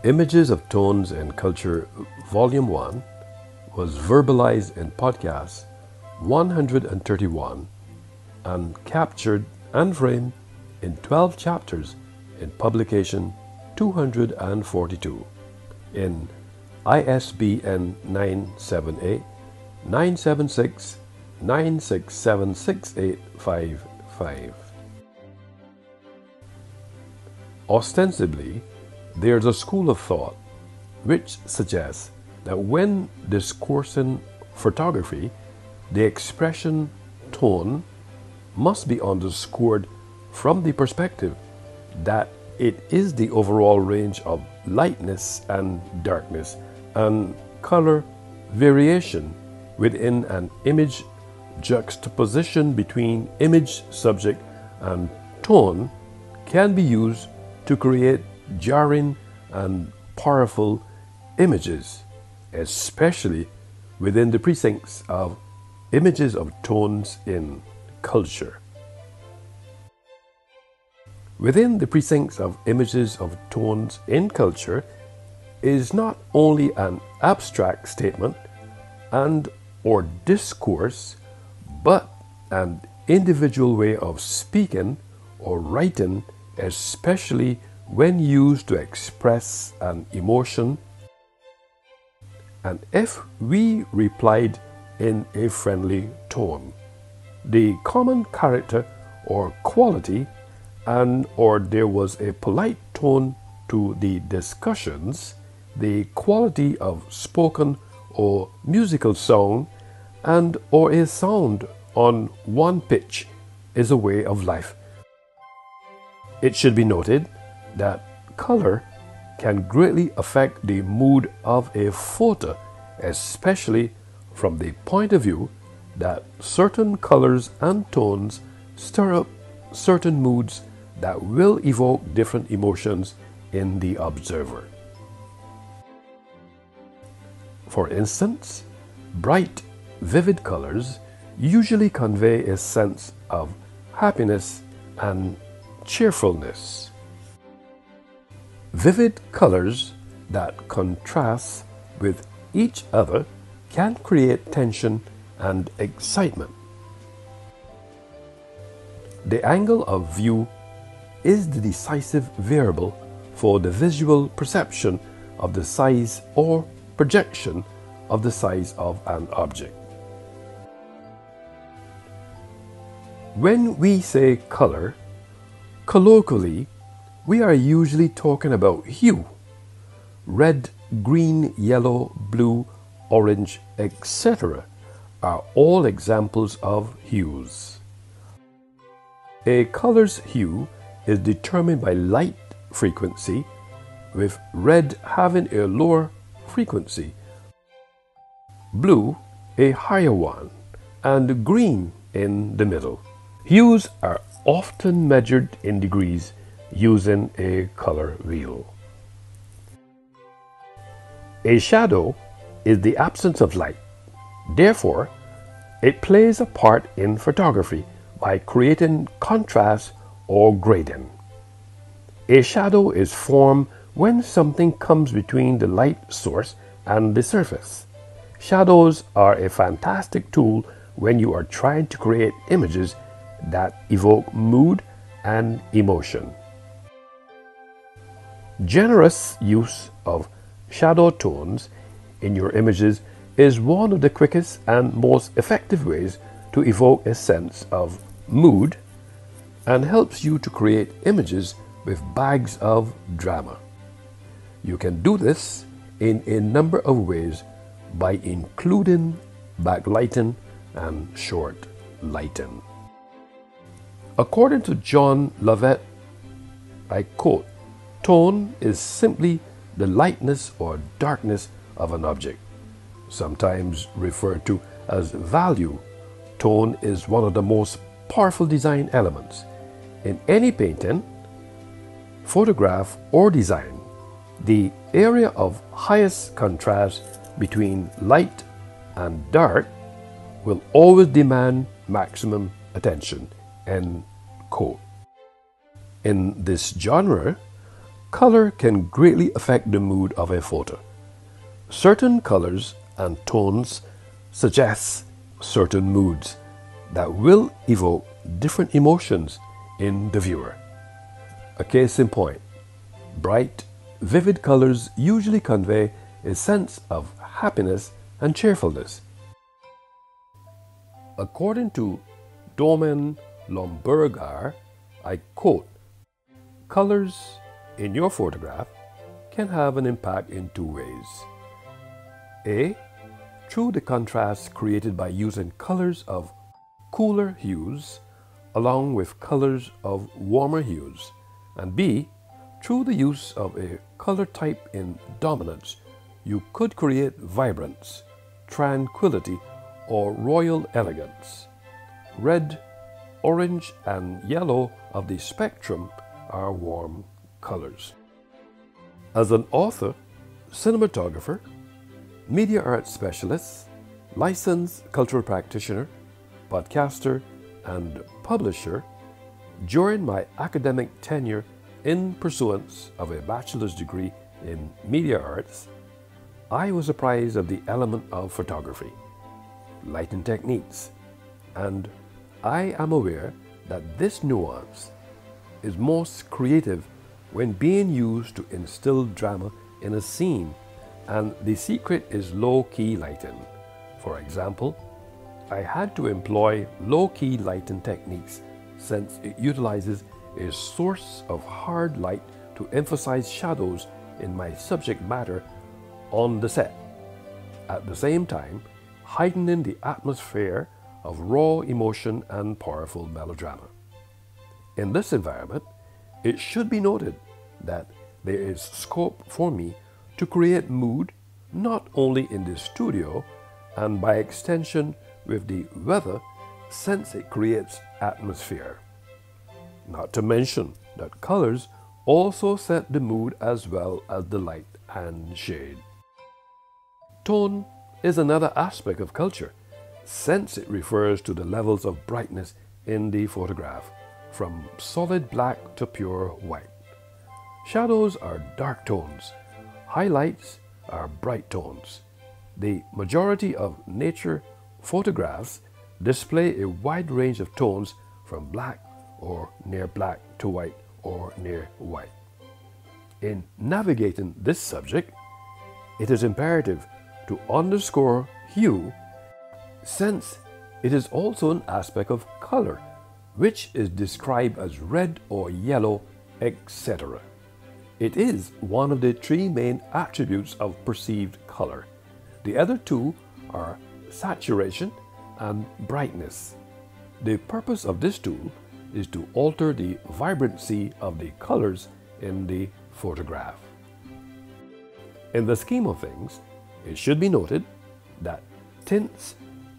Images of Tones and Culture, Volume 1, was verbalized in podcast 131 and captured and framed in 12 chapters in publication 242 in ISBN 978 976 9676855. Ostensibly, there's a school of thought which suggests that when discoursing photography, the expression tone must be underscored from the perspective that it is the overall range of lightness and darkness and color variation within an image. Juxtaposition between image subject and tone can be used to create jarring and powerful images, especially within the precincts of images of tones in culture. Within the precincts of images of tones in culture is not only an abstract statement and or discourse, but an individual way of speaking or writing, especially when used to express an emotion. And if we replied in a friendly tone, the common character or quality, and or there was a polite tone to the discussions, the quality of spoken or musical sound, and or a sound on one pitch is a way of life. It should be noted that color can greatly affect the mood of a photo, especially from the point of view that certain colors and tones stir up certain moods that will evoke different emotions in the observer. For instance, bright, vivid colors usually convey a sense of happiness and cheerfulness. Vivid colors that contrast with each other can create tension and excitement. The angle of view is the decisive variable for the visual perception of the size or projection of the size of an object. When we say color, colloquially, we are usually talking about hue. Red, green, yellow, blue, orange, etc. are all examples of hues. A color's hue is determined by light frequency, with red having a lower frequency, blue a higher one, and green in the middle. Hues are often measured in degrees using a color wheel. A shadow is the absence of light. Therefore, it plays a part in photography by creating contrast or grading. A shadow is formed when something comes between the light source and the surface. Shadows are a fantastic tool when you are trying to create images that evoke mood and emotion. Generous use of shadow tones in your images is one of the quickest and most effective ways to evoke a sense of mood and helps you to create images with bags of drama. You can do this in a number of ways by including backlighting and short lighting. According to John Lovett, I quote, "Tone is simply the lightness or darkness of an object, sometimes referred to as value. Tone is one of the most powerful design elements in any painting, photograph, or design. The area of highest contrast between light and dark will always demand maximum attention." End quote. In this genre, color can greatly affect the mood of a photo. Certain colors and tones suggest certain moods that will evoke different emotions in the viewer. A case in point, bright, vivid colors usually convey a sense of happiness and cheerfulness. According to Domen Lombergar, I quote, "Colors in your photograph can have an impact in two ways. A, through the contrast created by using colors of cooler hues along with colors of warmer hues, and B, through the use of a color type in dominance, you could create vibrance, tranquility, or royal elegance. Red, orange, and yellow of the spectrum are warm colors." As an author, cinematographer, media arts specialist, licensed cultural practitioner, podcaster, and publisher, during my academic tenure in pursuance of a bachelor's degree in media arts, I was apprised of the element of photography, lighting techniques, and I am aware that this nuance is most creative when being used to instill drama in a scene, and the secret is low-key lighting. For example, I had to employ low-key lighting techniques since it utilizes a source of hard light to emphasize shadows in my subject matter on the set, at the same time heightening the atmosphere of raw emotion and powerful melodrama. In this environment, it should be noted that there is scope for me to create mood not only in the studio and by extension with the weather, since it creates atmosphere. Not to mention that colors also set the mood as well as the light and shade. Tone is another aspect of culture, since it refers to the levels of brightness in the photograph, from solid black to pure white. Shadows are dark tones, highlights are bright tones. The majority of nature photographs display a wide range of tones from black or near black to white or near white. In navigating this subject, it is imperative to underscore hue, since it is also an aspect of color, which is described as red or yellow, etc. It is one of the three main attributes of perceived color. The other two are saturation and brightness. The purpose of this tool is to alter the vibrancy of the colors in the photograph. In the scheme of things, it should be noted that tints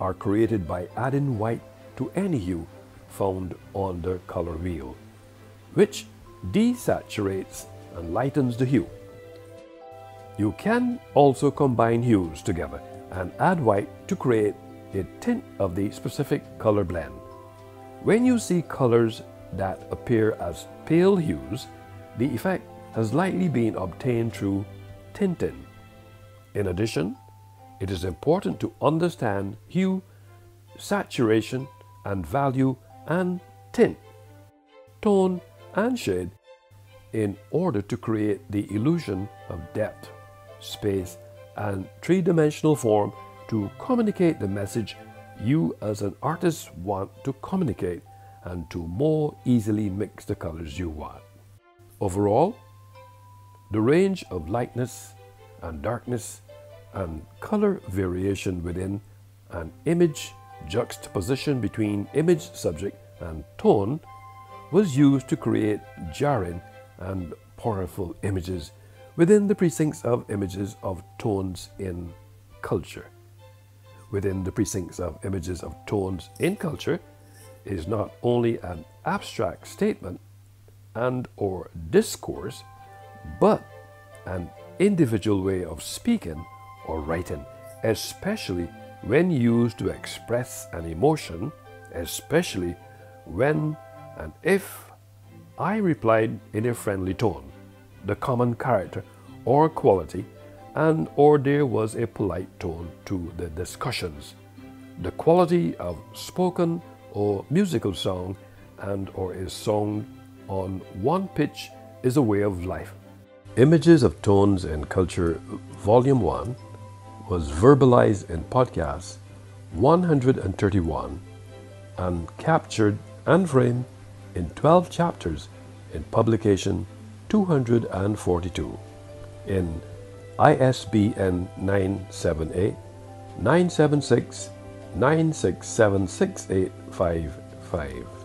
are created by adding white to any hue found on the color wheel, which desaturates and lightens the hue. You can also combine hues together and add white to create a tint of the specific color blend. When you see colors that appear as pale hues, the effect has likely been obtained through tinting. In addition, it is important to understand hue, saturation, and value, and tint, tone, and shade in order to create the illusion of depth, space, and three-dimensional form to communicate the message you as an artist want to communicate and to more easily mix the colors you want. Overall, the range of lightness and darkness and color variation within an image juxtaposition between image subject and tone was used to create jarring and powerful images within the precincts of images of tones in culture. Within the precincts of images of tones in culture is not only an abstract statement and or discourse, but an individual way of speaking or writing, especially when used to express an emotion, especially when and if I replied in a friendly tone, the common character or quality, and or there was a polite tone to the discussions. The quality of spoken or musical song and or is sung on one pitch is a way of life. Images of Tones in Culture Volume 1 was verbalized in podcast 131 and captured and framed in 12 chapters in publication 242 in ISBN 978 976 9676855.